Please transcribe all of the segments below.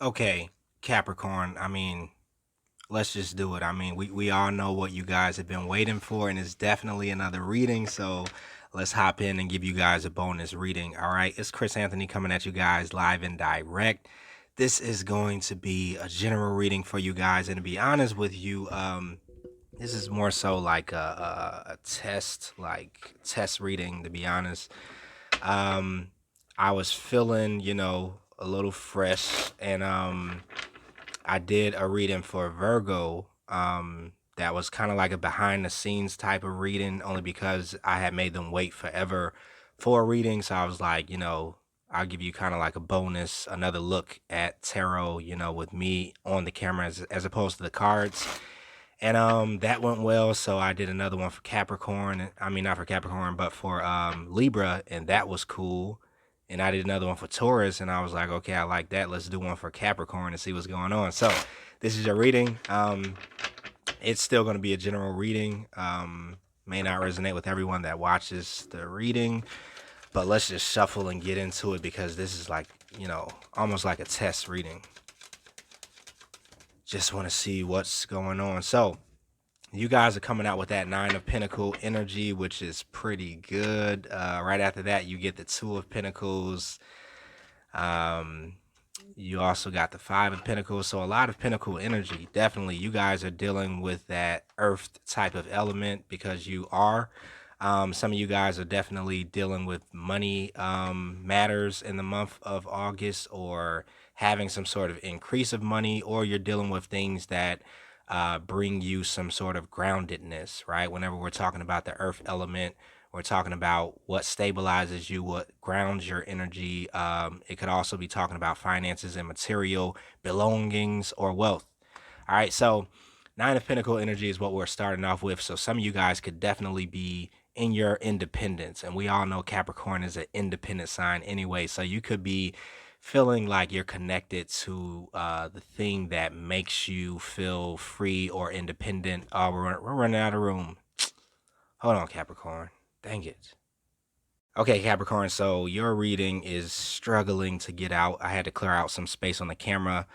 Okay, Capricorn, I mean, let's just do it. I mean, we all know what you guys have been waiting for, and it's definitely another reading. So let's hop in and give you guys a bonus reading. All right, it's Chris Anthony coming at you guys live and direct. This is going to be a general reading for you guys, and to be honest with you, this is more so like a test, like test reading. To be honest, um, I was feeling, a little fresh, and I did a reading for Virgo. That was kind of like a behind the scenes type of reading, only because I had made them wait forever for a reading. So I was like, I'll give you kind of like a bonus, another look at tarot, with me on the camera as opposed to the cards. And that went well. So I did another one for Capricorn. I mean, not for Capricorn, but for Libra, and that was cool. And I did another one for Taurus, and I was like, okay, I like that. Let's do one for Capricorn and see what's going on. So this is your reading. It's still going to be a general reading. May not resonate with everyone that watches the reading, but let's just shuffle and get into it because this is like, almost like a test reading. Just want to see what's going on. So you guys are coming out with that Nine of Pentacle energy, which is pretty good. Right after that, you get the Two of Pentacles. You also got the Five of Pentacles. So a lot of Pentacle energy. Definitely, you guys are dealing with that Earth type of element because you are. Some of you guys are definitely dealing with money matters in the month of August, or having some sort of increase of money, or you're dealing with things that bring you some sort of groundedness, right? Whenever we're talking about the earth element, we're talking about what stabilizes you, what grounds your energy. It could also be talking about finances and material belongings or wealth. All right, so Nine of Pentacle energy is what we're starting off with. So some of you guys could definitely be in your independence. And we all know Capricorn is an independent sign anyway. So you could be feeling like you're connected to the thing that makes you feel free or independent. We're running out of room. Hold on, Capricorn. Dang it. Okay, Capricorn, so your reading is struggling to get out. I had to clear out some space on the camera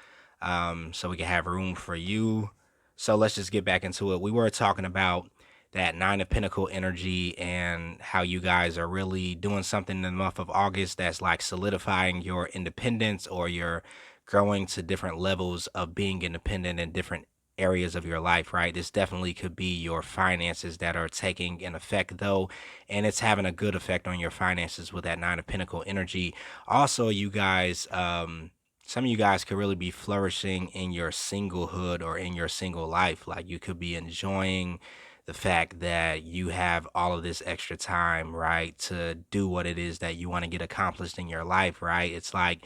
so we can have room for you. So let's just get back into it. We were talking about that Nine of Pentacle energy and how you guys are really doing something in the month of August that's like solidifying your independence, or you're growing to different levels of being independent in different areas of your life, right? This definitely could be your finances that are taking an effect, though, and it's having a good effect on your finances with that Nine of Pentacle energy. Also, you guys, some of you guys could really be flourishing in your singlehood or in your single life. Like, you could be enjoying the fact that you have all of this extra time, right, to do what it is that you want to get accomplished in your life, right? It's like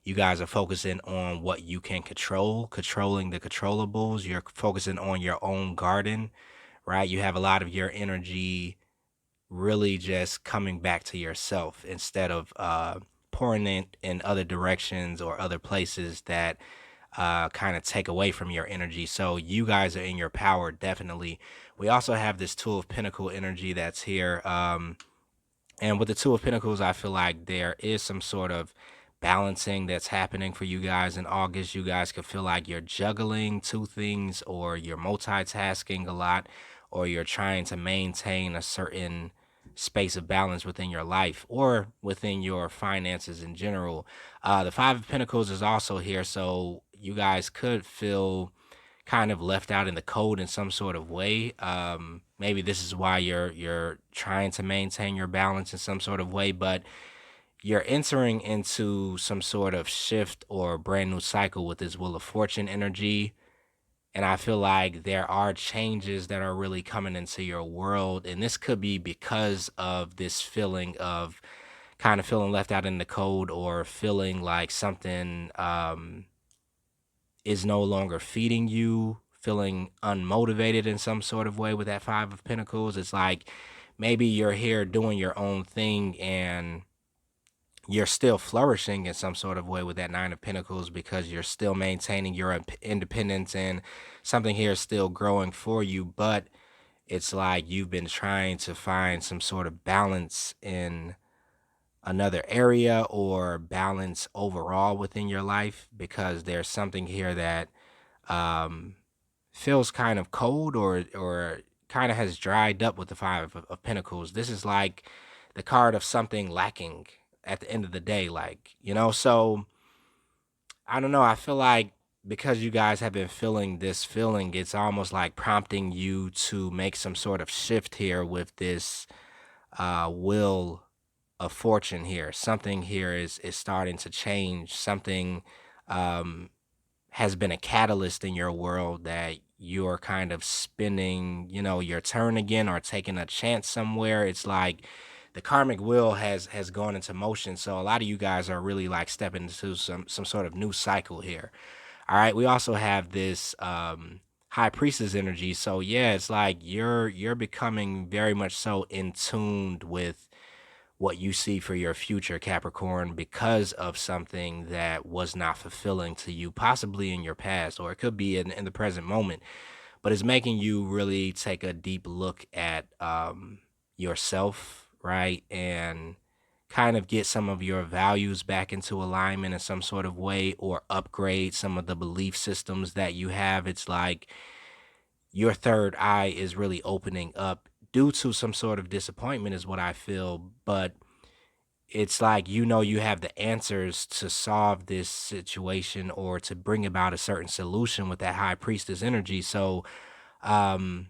you guys are focusing on what you can control, controlling the controllables. You're focusing on your own garden, right? You have a lot of your energy really just coming back to yourself instead of pouring it in other directions or other places that kind of take away from your energy. So you guys are in your power, definitely. We also have this Two of Pentacle energy that's here. And with the Two of Pentacles, I feel like there is some sort of balancing that's happening for you guys in August. You guys could feel like you're juggling two things, or you're multitasking a lot, or you're trying to maintain a certain space of balance within your life or within your finances in general. The Five of Pentacles is also here, so you guys could feel kind of left out in the cold in some sort of way. Maybe this is why you're trying to maintain your balance in some sort of way, but you're entering into some sort of shift or brand new cycle with this Wheel of Fortune energy. And I feel like there are changes that are really coming into your world. And this could be because of this feeling of kind of feeling left out in the cold, or feeling like something is no longer feeding you, feeling unmotivated in some sort of way with that Five of Pentacles. It's like maybe you're here doing your own thing and you're still flourishing in some sort of way with that Nine of Pentacles, because you're still maintaining your independence and something here is still growing for you. But it's like you've been trying to find some sort of balance in another area or balance overall within your life, because there's something here that um, feels kind of cold or kind of has dried up with the Five of Pentacles. This is like the card of something lacking at the end of the day, like, so I don't know. I feel like because you guys have been feeling this feeling, it's almost like prompting you to make some sort of shift here with this wheel of fortune here. Something here is starting to change. Something um has been a catalyst in your world that you're kind of spinning, your turn again or taking a chance somewhere. It's like the karmic wheel has gone into motion. So a lot of you guys are really like stepping into some sort of new cycle here. All right. We also have this high priestess energy. So yeah, it's like you're becoming very much so in tuned with what you see for your future, Capricorn, because of something that was not fulfilling to you, possibly in your past, or it could be in the present moment. But it's making you really take a deep look at yourself, right? And kind of get some of your values back into alignment in some sort of way, or upgrade some of the belief systems that you have. It's like your third eye is really opening up due to some sort of disappointment, is what I feel. But it's like, you have the answers to solve this situation or to bring about a certain solution with that high priestess energy. So um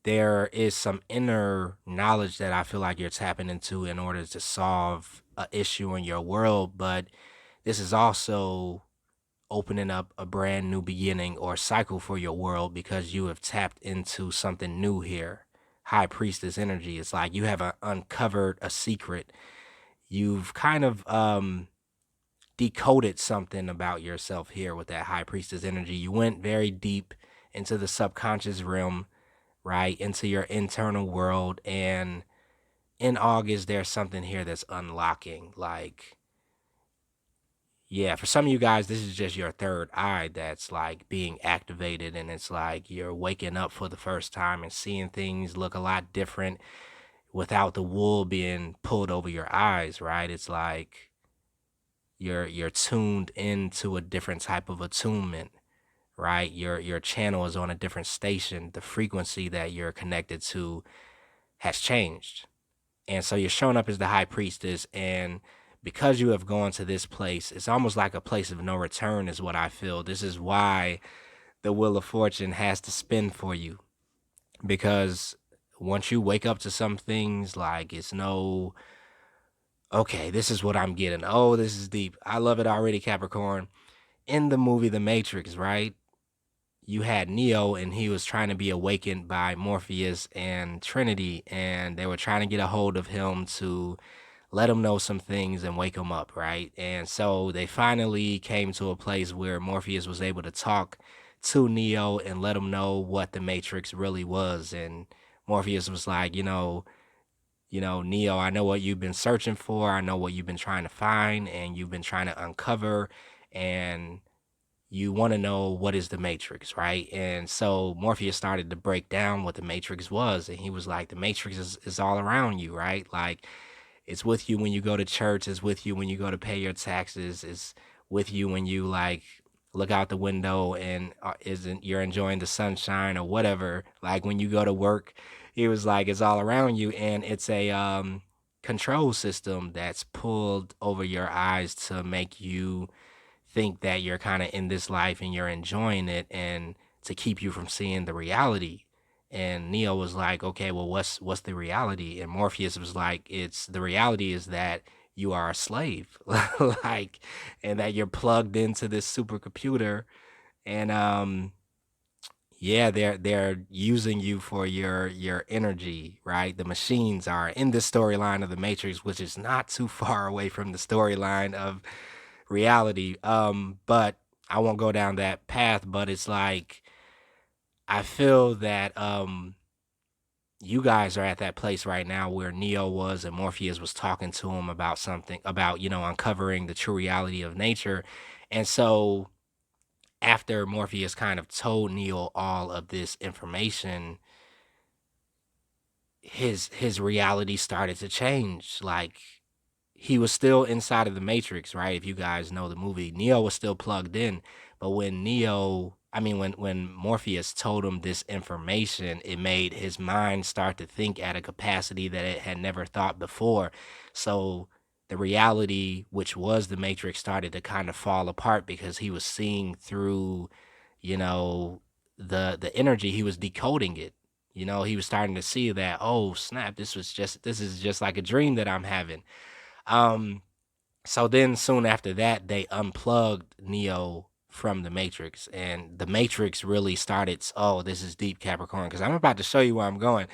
there is some inner knowledge that I feel like you're tapping into in order to solve a issue in your world. But this is also opening up a brand new beginning or cycle for your world, because you have tapped into something new here. High priestess energy. It's like you have uncovered a secret. You've kind of decoded something about yourself here with that high priestess energy. You went very deep into the subconscious realm, right? Into your internal world. And in August, there's something here that's unlocking. Like, yeah, for some of you guys, this is just your third eye that's like being activated. And it's like you're waking up for the first time and seeing things look a lot different without the wool being pulled over your eyes, right? It's like you're tuned into a different type of attunement, right? Your channel is on a different station. The frequency that you're connected to has changed. And so you're showing up as the high priestess. And because you have gone to this place, it's almost like a place of no return, is what I feel. This is why the wheel of fortune has to spin for you. Because once you wake up to some things, like, it's no, okay, this is what I'm getting. Oh, this is deep. I love it already, Capricorn. In the movie The Matrix, right? You had Neo, and he was trying to be awakened by Morpheus and Trinity, and they were trying to get a hold of him to let him know some things and wake him up, right? And so they finally came to a place where Morpheus was able to talk to Neo and let him know what the Matrix really was. And Morpheus was like, Neo, I know what you've been searching for. I know what you've been trying to find and you've been trying to uncover. And you want to know what is the Matrix, right? And so Morpheus started to break down what the Matrix was. And he was like, the Matrix is all around you, right? Like, it's with you when you go to church. It's with you when you go to pay your taxes. It's with you when you like look out the window and isn't you're enjoying the sunshine or whatever. Like when you go to work, he was like, it's all around you, and it's a control system that's pulled over your eyes to make you think that you're kind of in this life and you're enjoying it, and to keep you from seeing the reality. And Neo was like, okay, well, what's the reality? And Morpheus was like, it's the reality is that you are a slave, like, and that you're plugged into this supercomputer. And yeah, they're using you for your energy, right? The machines are in this storyline of the Matrix, which is not too far away from the storyline of reality. But I won't go down that path. But it's like I feel that you guys are at that place right now where Neo was and Morpheus was talking to him about something about, uncovering the true reality of nature. And so after Morpheus kind of told Neo all of this information, his reality started to change. Like he was still inside of the Matrix, right? If you guys know the movie, Neo was still plugged in. But when when Morpheus told him this information, it made his mind start to think at a capacity that it had never thought before. So the reality, which was the Matrix, started to kind of fall apart because he was seeing through, you know, the energy. He was decoding it. He was starting to see that, oh snap, this is just like a dream that I'm having. Um, so then soon after that, they unplugged Neo from the Matrix, and the Matrix really started. Oh, this is deep, Capricorn, because I'm about to show you where I'm going.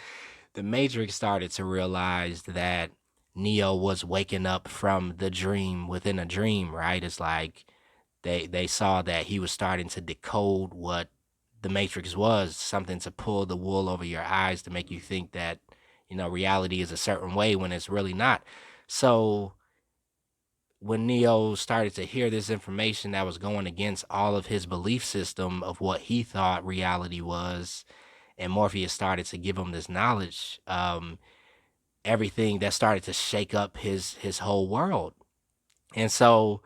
The Matrix started to realize that Neo was waking up from the dream within a dream, right? It's like they saw that he was starting to decode what the Matrix was, something to pull the wool over your eyes to make you think that, reality is a certain way when it's really not. So when Neo started to hear this information that was going against all of his belief system of what he thought reality was, and Morpheus started to give him this knowledge, everything that started to shake up his whole world. And so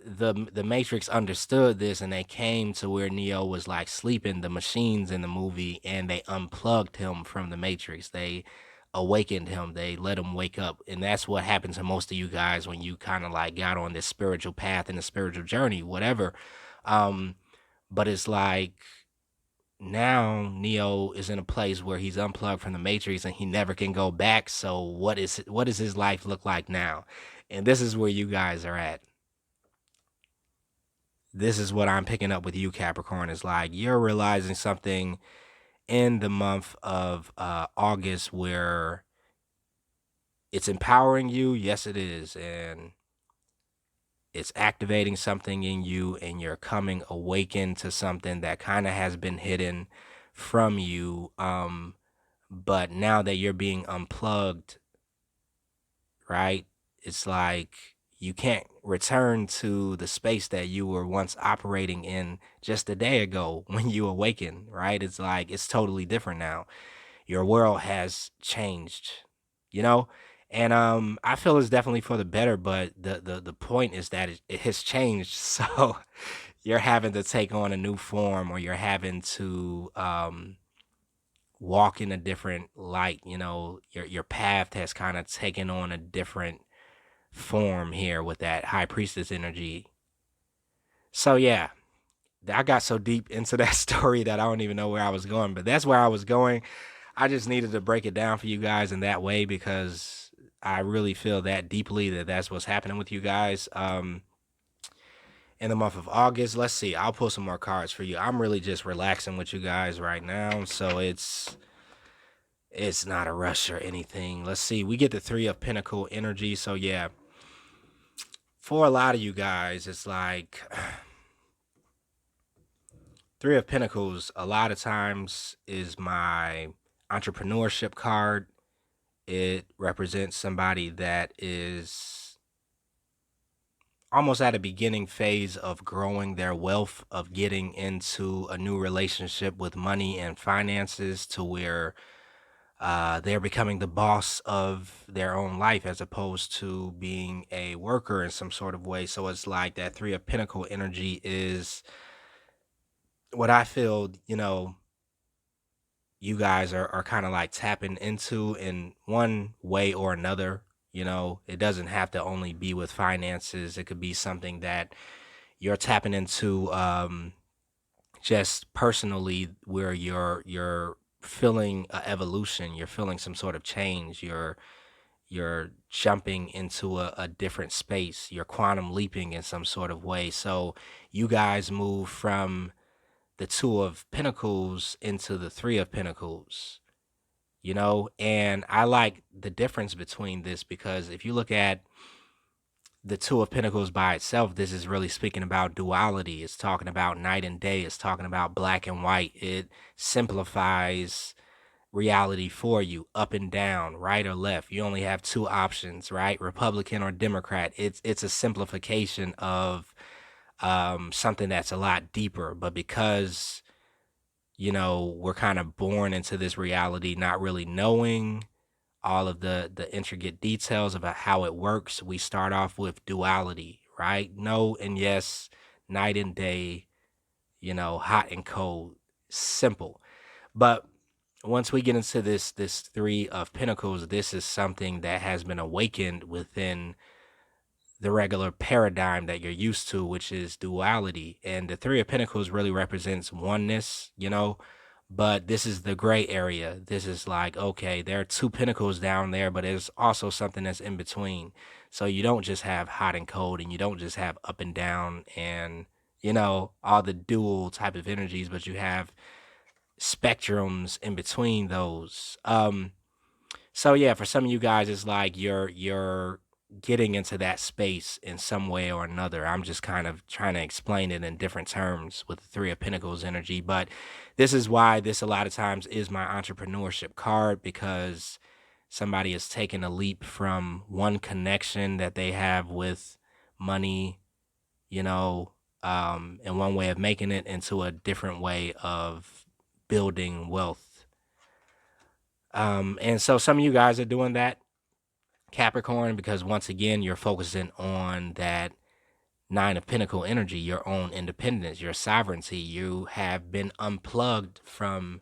the Matrix understood this, and they came to where Neo was like sleeping, the machines in the movie, and they unplugged him from the Matrix. They awakened him. They let him wake up. And that's what happened to most of you guys when you kind of like got on this spiritual path and a spiritual journey, whatever. Um, but it's like now Neo is in a place where he's unplugged from the Matrix and he never can go back. So what does his life look like now? And this is where you guys are at. This is what I'm picking up with you, Capricorn. Is like you're realizing something in the month of August where it's empowering you. Yes, it is. And it's activating something in you, and you're coming awakened to something that kind of has been hidden from you. But now that you're being unplugged, right? It's like you can't return to the space that you were once operating in just a day ago when you awaken, right? It's like it's totally different now. Your world has changed, you know? And I feel it's definitely for the better, but the point is that it has changed. So you're having to take on a new form, or you're having to walk in a different light. Your path has kind of taken on a different form here with that high priestess energy. So yeah, I got so deep into that story that I don't even know where I was going, but that's where I was going. I just needed to break it down for you guys in that way because I really feel that deeply that that's what's happening with you guys. In the month of August, let's see. I'll pull some more cards for you. I'm really just relaxing with you guys right now, so it's not a rush or anything. Let's see. We get the 3 of Pentacle energy, so yeah. For a lot of you guys, it's like 3 of Pentacles a lot of times is my entrepreneurship card. It represents somebody that is almost at a beginning phase of growing their wealth, of getting into a new relationship with money and finances to where they're becoming the boss of their own life as opposed to being a worker in some sort of way. So it's like that 3 of Pentacle energy is what I feel, you guys are kind of like tapping into in one way or another. It doesn't have to only be with finances. It could be something that you're tapping into just personally, where you're feeling a evolution, you're feeling some sort of change, you're jumping into a different space, you're quantum leaping in some sort of way. So you guys move from the 2 of Pentacles into the 3 of Pentacles. And I like the difference between this because if you look at the 2 of Pentacles by itself, this is really speaking about duality. It's talking about night and day. It's talking about black and white. It simplifies reality for you, up and down, right or left. You only have 2 options, right? Republican or Democrat. It's a simplification of something that's a lot deeper. But because we're kind of born into this reality not really knowing all of the intricate details about how it works, we start off with duality, right? No and yes, night and day, hot and cold, simple. But once we get into this three of pentacles, this is something that has been awakened within the regular paradigm that you're used to, which is duality. And the three of pentacles really represents oneness, but this is the gray area. This is like, okay, there are two pentacles down there, but there's also something that's in between. So you don't just have hot and cold, and you don't just have up and down and all the dual type of energies, but you have spectrums in between those. So yeah, for some of you guys, it's like you're getting into that space in some way or another. I'm just kind of trying to explain it in different terms with the Three of Pentacles energy, but this is why this a lot of times is my entrepreneurship card, because somebody is taking a leap from one connection that they have with money, and one way of making it into a different way of building wealth. And so some of you guys are doing that, Capricorn, because once again, you're focusing on that Nine of Pentacle energy, your own independence, your sovereignty. You have been unplugged from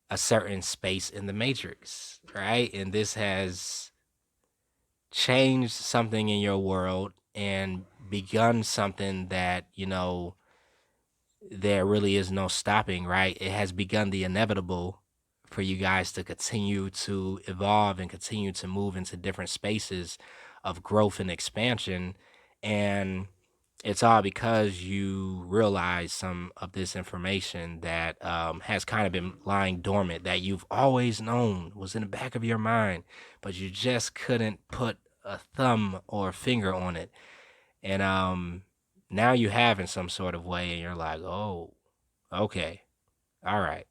a certain space in the matrix, right? And this has changed something in your world and begun something that, there really is no stopping, right? It has begun the inevitable for you guys to continue to evolve and continue to move into different spaces of growth and expansion. And it's all because you realize some of this information that has kind of been lying dormant, that you've always known was in the back of your mind, but you just couldn't put a thumb or a finger on it. And now you have in some sort of way, and you're like, oh, okay, all right.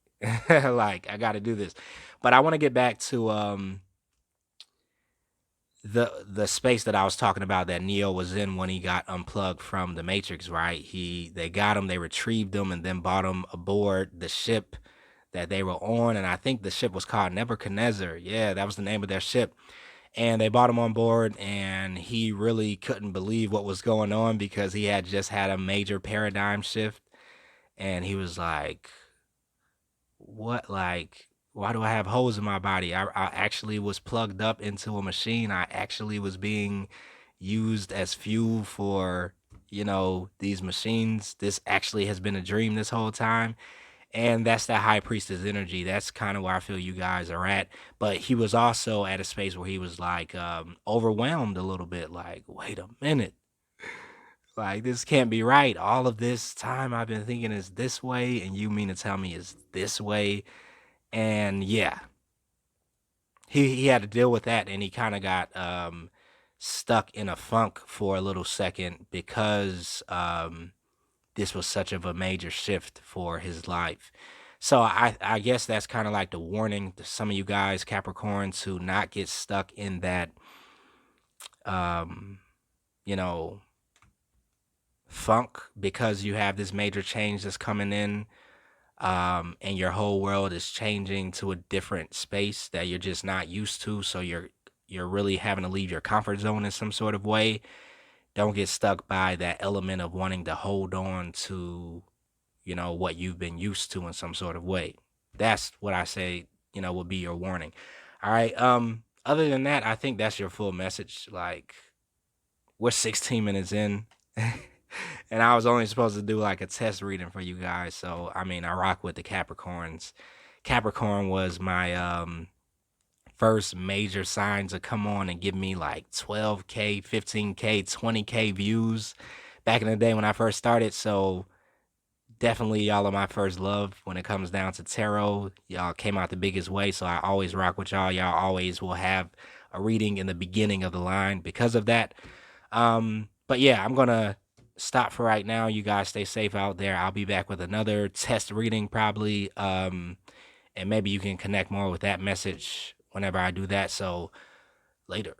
Like, I got to do this. But I want to get back to the space that I was talking about that Neo was in when he got unplugged from the Matrix, right? They got him, they retrieved him, and then brought him aboard the ship that they were on. And I think the ship was called Nebuchadnezzar. Yeah, that was the name of their ship. And they brought him on board, and he really couldn't believe what was going on because he had just had a major paradigm shift. And he was like, what? Like, why do I have holes in my body? I actually was plugged up into a machine. I actually was being used as fuel for, these machines. This actually has been a dream this whole time. And that's that high priestess energy. That's kind of where I feel you guys are at. But he was also at a space where he was like overwhelmed a little bit. Like, wait a minute. Like, this can't be right. All of this time I've been thinking is this way, and you mean to tell me it's this way? And yeah, he had to deal with that, and he kind of got stuck in a funk for a little second because this was such of a major shift for his life. So I guess that's kind of like the warning to some of you guys, Capricorn, to not get stuck in that, you know, funk because you have this major change that's coming in, and your whole world is changing to a different space that you're just not used to. So you're really having to leave your comfort zone in some sort of way. Don't get stuck by that element of wanting to hold on to, what you've been used to in some sort of way. That's what I say, would be your warning. All right. Other than that, I think that's your full message. Like, we're 16 minutes in. And I was only supposed to do like a test reading for you guys. So, I mean, I rock with the Capricorns. Capricorn was my first major sign to come on and give me like 12K, 15K, 20K views back in the day when I first started. So, definitely y'all are my first love when it comes down to tarot. Y'all came out the biggest way. So, I always rock with y'all. Y'all always will have a reading in the beginning of the line because of that. But yeah, I'm going to stop for right now. You guys stay safe out there. I'll be back with another test reading probably. And maybe you can connect more with that message whenever I do that. So later.